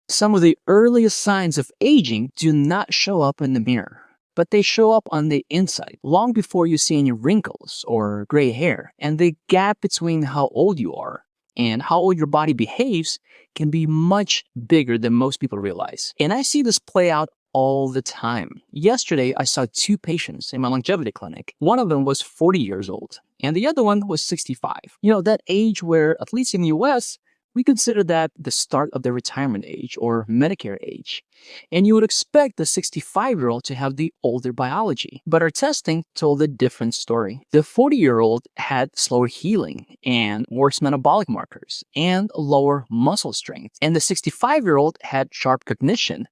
Some of the earliest signs of aging do not show up in the mirror, but they show up on the inside long before you see any wrinkles or gray hair. And the gap between how old you are and how old your body behaves can be much bigger than most people realize. And I see this play out all the time. Yesterday, I saw two patients in my longevity clinic. One of them was 40 years old, and the other one was 65. That age where, at least in the US, we consider that the start of the retirement age or Medicare age. And you would expect the 65-year-old to have the older biology. But our testing told a different story. The 40-year-old had slower healing and worse metabolic markers and lower muscle strength. And the 65-year-old had sharp cognition,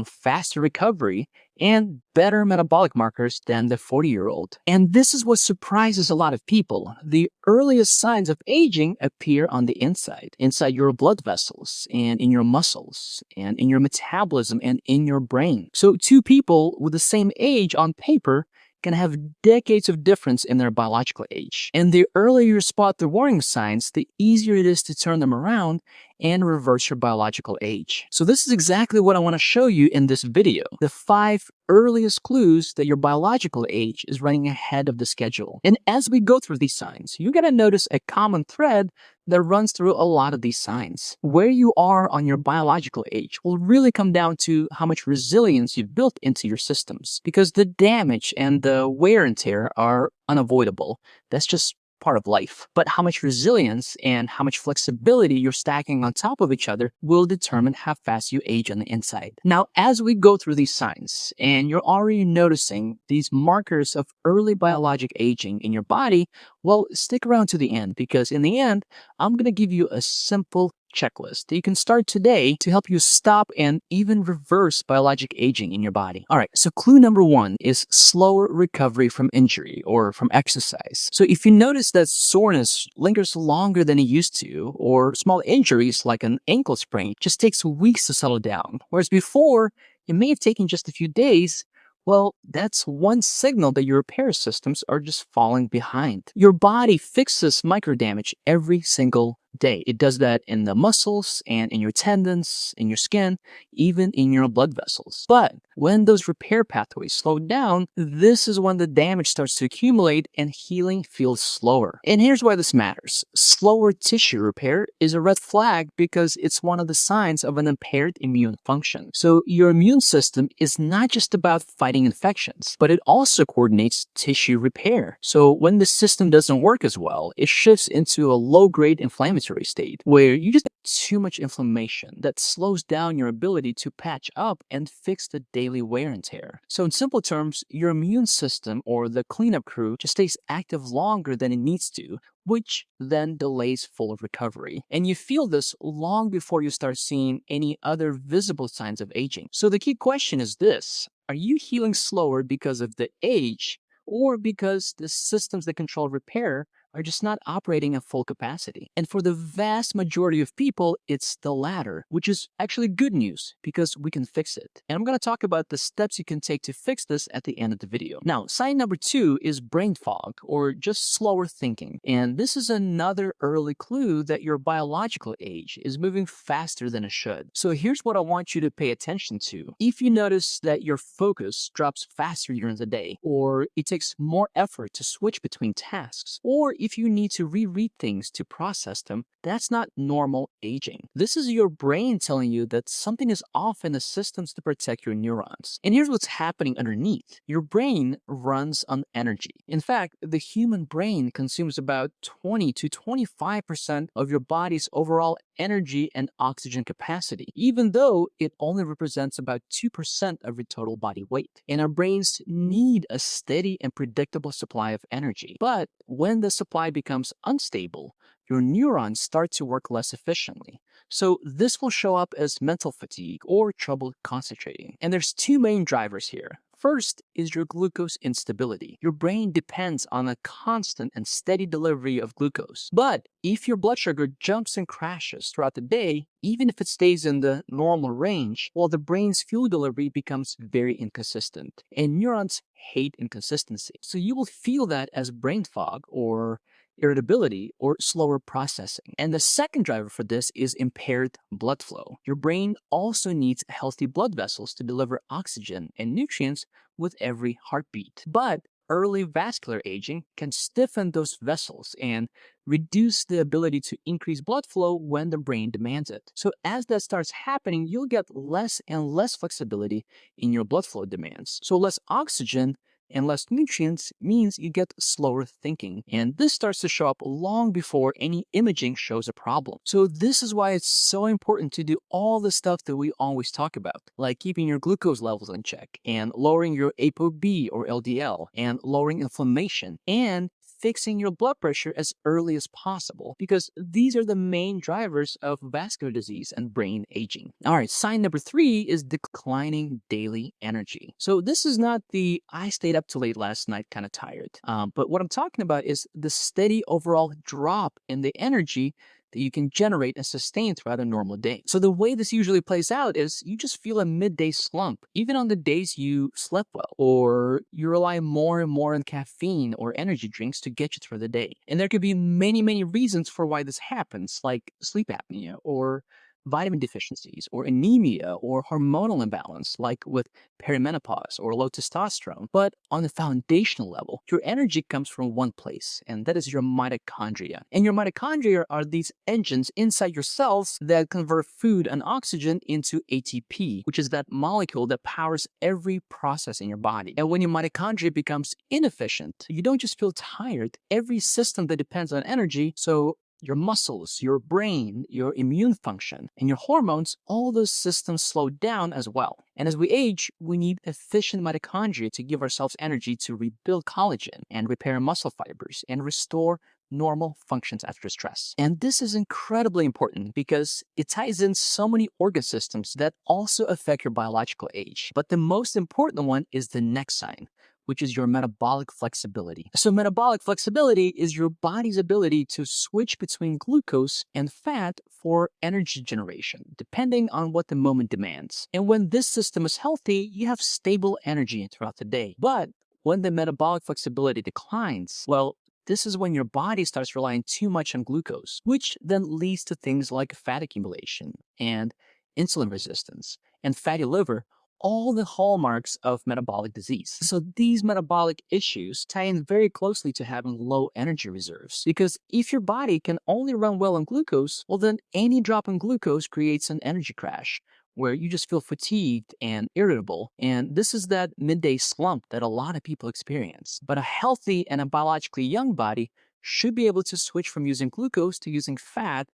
faster recovery, and better metabolic markers than the 40-year-old. And this is what surprises a lot of people. The earliest signs of aging appear on the inside your blood vessels, and in your muscles, and in your metabolism, and in your brain. So two people with the same age on paper can have decades of difference in their biological age. And the earlier you spot the warning signs, the easier it is to turn them around and reverse your biological age. So this is exactly what I want to show you in this video. The 5 earliest clues that your biological age is running ahead of the schedule. And as we go through these signs, you're going to notice a common thread that runs through a lot of these signs. Where you are on your biological age will really come down to how much resilience you've built into your systems, because the damage and the wear and tear are unavoidable. That's just part of life. But how much resilience and how much flexibility you're stacking on top of each other will determine how fast you age on the inside. Now, as we go through these signs, and you're already noticing these markers of early biologic aging in your body, well, stick around to the end, because in the end, I'm going to give you a simple checklist that you can start today to help you stop and even reverse biologic aging in your body. All right, so clue number 1 is slower recovery from injury or from exercise. So if you notice that soreness lingers longer than it used to, or small injuries like an ankle sprain just takes weeks to settle down, whereas before it may have taken just a few days, well, that's one signal that your repair systems are just falling behind. Your body fixes micro damage every single day. It does that in the muscles and in your tendons, in your skin, even in your blood vessels. But when those repair pathways slow down, this is when the damage starts to accumulate and healing feels slower. And here's why this matters. Slower tissue repair is a red flag because it's one of the signs of an impaired immune function. So your immune system is not just about fighting infections, but it also coordinates tissue repair. So when the system doesn't work as well, it shifts into a low-grade inflammatory state where you just have too much inflammation that slows down your ability to patch up and fix the daily wear and tear. So in simple terms, your immune system or the cleanup crew just stays active longer than it needs to, which then delays full recovery. And you feel this long before you start seeing any other visible signs of aging. So the key question is this: are you healing slower because of the age, or because the systems that control repair are just not operating at full capacity? And for the vast majority of people, it's the latter, which is actually good news because we can fix it. And I'm going to talk about the steps you can take to fix this at the end of the video. Now, sign number 2 is brain fog, or just slower thinking. And this is another early clue that your biological age is moving faster than it should. So here's what I want you to pay attention to. If you notice that your focus drops faster during the day, or it takes more effort to switch between tasks, or if you need to reread things to process them, that's not normal aging. This is your brain telling you that something is off in the systems to protect your neurons. And here's what's happening underneath. Your brain runs on energy. In fact, the human brain consumes about 20 to 25% of your body's overall energy and oxygen capacity, even though it only represents about 2% of your total body weight. And our brains need a steady and predictable supply of energy. But when the supply becomes unstable, your neurons start to work less efficiently. So this will show up as mental fatigue or trouble concentrating. And there's 2 main drivers here. First is your glucose instability. Your brain depends on a constant and steady delivery of glucose. But if your blood sugar jumps and crashes throughout the day, even if it stays in the normal range, well, the brain's fuel delivery becomes very inconsistent. And neurons hate inconsistency. So you will feel that as brain fog, or irritability, or slower processing. And the second driver for this is impaired blood flow. Your brain also needs healthy blood vessels to deliver oxygen and nutrients with every heartbeat. But early vascular aging can stiffen those vessels and reduce the ability to increase blood flow when the brain demands it. So as that starts happening, you'll get less and less flexibility in your blood flow demands. So less oxygen and less nutrients means you get slower thinking. And this starts to show up long before any imaging shows a problem. So this is why it's so important to do all the stuff that we always talk about, like keeping your glucose levels in check and lowering your ApoB or LDL and lowering inflammation and fixing your blood pressure as early as possible, because these are the main drivers of vascular disease and brain aging. All right, sign number 3 is declining daily energy. So this is not the I stayed up too late last night kind of tired, but what I'm talking about is the steady overall drop in the energy that you can generate and sustain throughout a normal day. So the way this usually plays out is you just feel a midday slump, even on the days you slept well, or you rely more and more on caffeine or energy drinks to get you through the day. And there could be many, many reasons for why this happens, like sleep apnea or vitamin deficiencies or anemia or hormonal imbalance, like with perimenopause or low testosterone. But on the foundational level, your energy comes from one place, and that is your mitochondria. And your mitochondria are these engines inside your cells that convert food and oxygen into ATP, which is that molecule that powers every process in your body. And when your mitochondria becomes inefficient, you don't just feel tired. Every system that depends on energy, so your muscles, your brain, your immune function, and your hormones, all those systems slow down as well. And as we age, we need efficient mitochondria to give ourselves energy to rebuild collagen and repair muscle fibers and restore normal functions after stress. And this is incredibly important because it ties in so many organ systems that also affect your biological age. But the most important one is the next sign, which is your metabolic flexibility. So metabolic flexibility is your body's ability to switch between glucose and fat for energy generation, depending on what the moment demands. And when this system is healthy, you have stable energy throughout the day. But when the metabolic flexibility declines, well, this is when your body starts relying too much on glucose, which then leads to things like fat accumulation and insulin resistance and fatty liver, all the hallmarks of metabolic disease. So these metabolic issues tie in very closely to having low energy reserves, because if your body can only run well on glucose, well then any drop in glucose creates an energy crash where you just feel fatigued and irritable. And this is that midday slump that a lot of people experience. But a healthy and a biologically young body should be able to switch from using glucose to using fat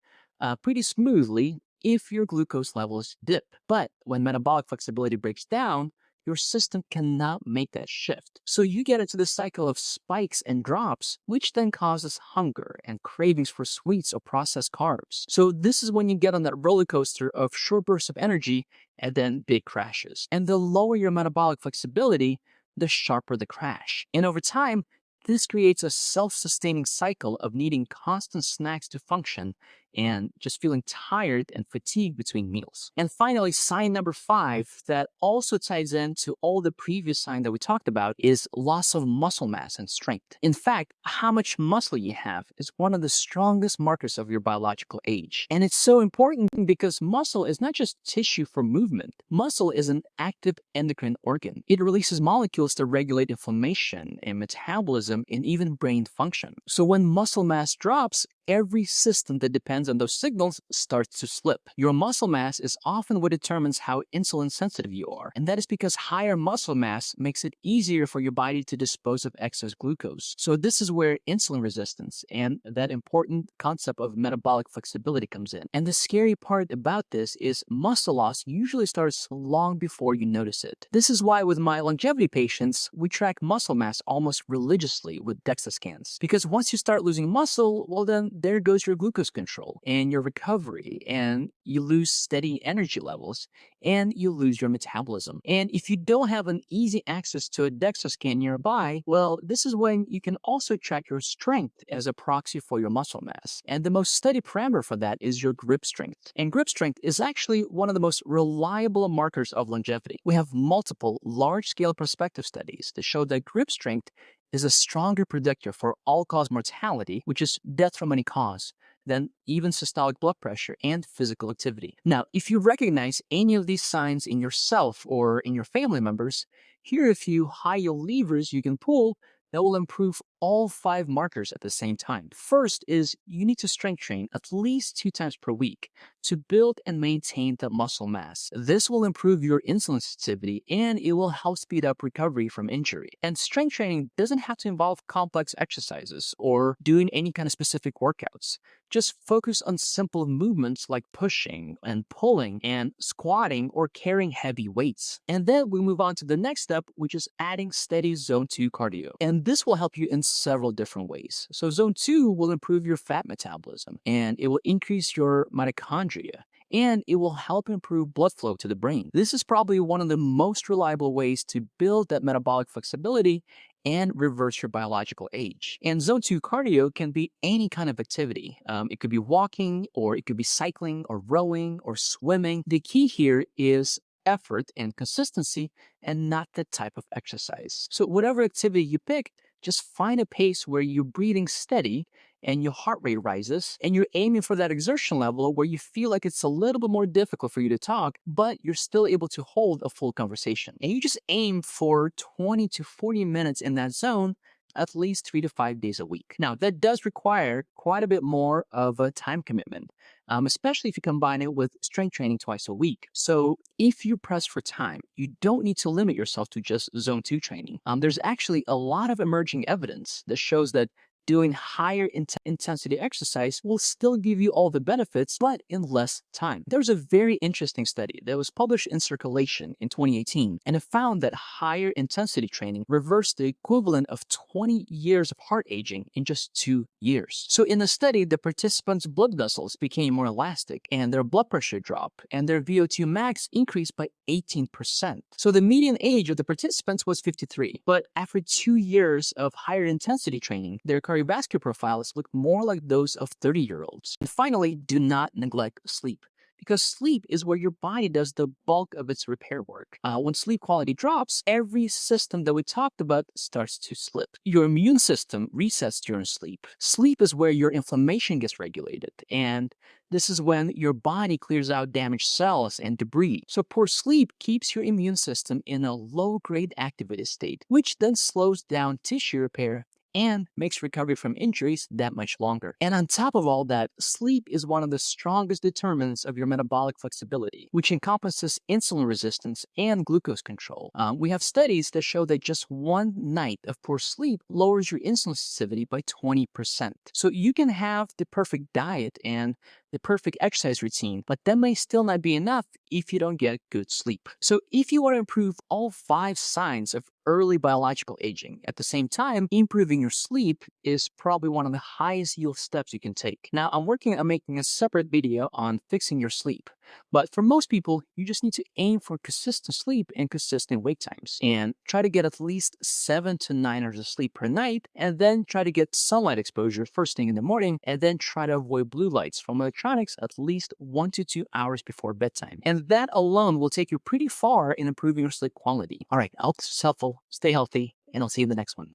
pretty smoothly if your glucose levels dip. But when metabolic flexibility breaks down, your system cannot make that shift. So you get into this cycle of spikes and drops, which then causes hunger and cravings for sweets or processed carbs. So this is when you get on that roller coaster of short bursts of energy and then big crashes. And the lower your metabolic flexibility, the sharper the crash. And over time, this creates a self-sustaining cycle of needing constant snacks to function and just feeling tired and fatigued between meals. And finally, sign number 5 that also ties into all the previous sign that we talked about is loss of muscle mass and strength. In fact, how much muscle you have is one of the strongest markers of your biological age. And it's so important because muscle is not just tissue for movement. Muscle is an active endocrine organ. It releases molecules that regulate inflammation and metabolism and even brain function. So when muscle mass drops, every system that depends on those signals starts to slip. Your muscle mass is often what determines how insulin sensitive you are. And that is because higher muscle mass makes it easier for your body to dispose of excess glucose. So this is where insulin resistance and that important concept of metabolic flexibility comes in. And the scary part about this is muscle loss usually starts long before you notice it. This is why with my longevity patients, we track muscle mass almost religiously with DEXA scans. Because once you start losing muscle, well then there goes your glucose control and your recovery, and you lose steady energy levels, and you lose your metabolism. And if you don't have an easy access to a DEXA scan nearby, well, this is when you can also track your strength as a proxy for your muscle mass. And the most studied parameter for that is your grip strength. And grip strength is actually one of the most reliable markers of longevity. We have multiple large-scale prospective studies that show that grip strength is a stronger predictor for all-cause mortality, which is death from any cause, than even systolic blood pressure and physical activity. Now, if you recognize any of these signs in yourself or in your family members, here are a few high-yield levers you can pull that will improve all 5 markers at the same time. First is you need to strength train at least 2 times per week to build and maintain the muscle mass. This will improve your insulin sensitivity and it will help speed up recovery from injury. And strength training doesn't have to involve complex exercises or doing any kind of specific workouts. Just focus on simple movements like pushing and pulling and squatting or carrying heavy weights. And then we move on to the next step, which is adding steady zone 2 cardio. And this will help you in several different ways. So zone 2 will improve your fat metabolism and it will increase your mitochondria and it will help improve blood flow to the brain. This is probably one of the most reliable ways to build that metabolic flexibility and reverse your biological age. And zone 2 cardio can be any kind of activity. It could be walking, or it could be cycling, or rowing, or swimming. The key here is effort and consistency and not the type of exercise. So whatever activity you pick, just find a pace where you're breathing steady and your heart rate rises and you're aiming for that exertion level where you feel like it's a little bit more difficult for you to talk, but you're still able to hold a full conversation. And you just aim for 20 to 40 minutes in that zone at least 3 to 5 days a week. Now, that does require quite a bit more of a time commitment, especially if you combine it with strength training twice a week. So if you press for time, you don't need to limit yourself to just zone 2 training. There's actually a lot of emerging evidence that shows that doing higher intensity exercise will still give you all the benefits, but in less time. There's a very interesting study that was published in Circulation in 2018, and it found that higher intensity training reversed the equivalent of 20 years of heart aging in just 2 years. So in the study, the participants' blood vessels became more elastic, and their blood pressure dropped, and their VO2 max increased by 18%. So the median age of the participants was 53, but after 2 years of higher intensity training, their cardiovascular profiles look more like those of 30-year-olds. And finally, do not neglect sleep, because sleep is where your body does the bulk of its repair work. When sleep quality drops, every system that we talked about starts to slip. Your immune system resets during sleep. Sleep is where your inflammation gets regulated, and this is when your body clears out damaged cells and debris. So poor sleep keeps your immune system in a low-grade activated state, which then slows down tissue repair and makes recovery from injuries that much longer. And on top of all that, sleep is one of the strongest determinants of your metabolic flexibility, which encompasses insulin resistance and glucose control. We have studies that show that just one night of poor sleep lowers your insulin sensitivity by 20%. So you can have the perfect diet and the perfect exercise routine, but that may still not be enough if you don't get good sleep. So if you want to improve all 5 signs of early biological aging, at the same time, improving your sleep is probably one of the highest yield steps you can take. Now, I'm working on making a separate video on fixing your sleep, but for most people, you just need to aim for consistent sleep and consistent wake times, and try to get at least 7 to 9 hours of sleep per night, and then try to get sunlight exposure first thing in the morning, and then try to avoid blue lights from electronics at least 1 to 2 hours before bedtime. And that alone will take you pretty far in improving your sleep quality. All right, I hope this was helpful. Stay healthy, and I'll see you in the next one.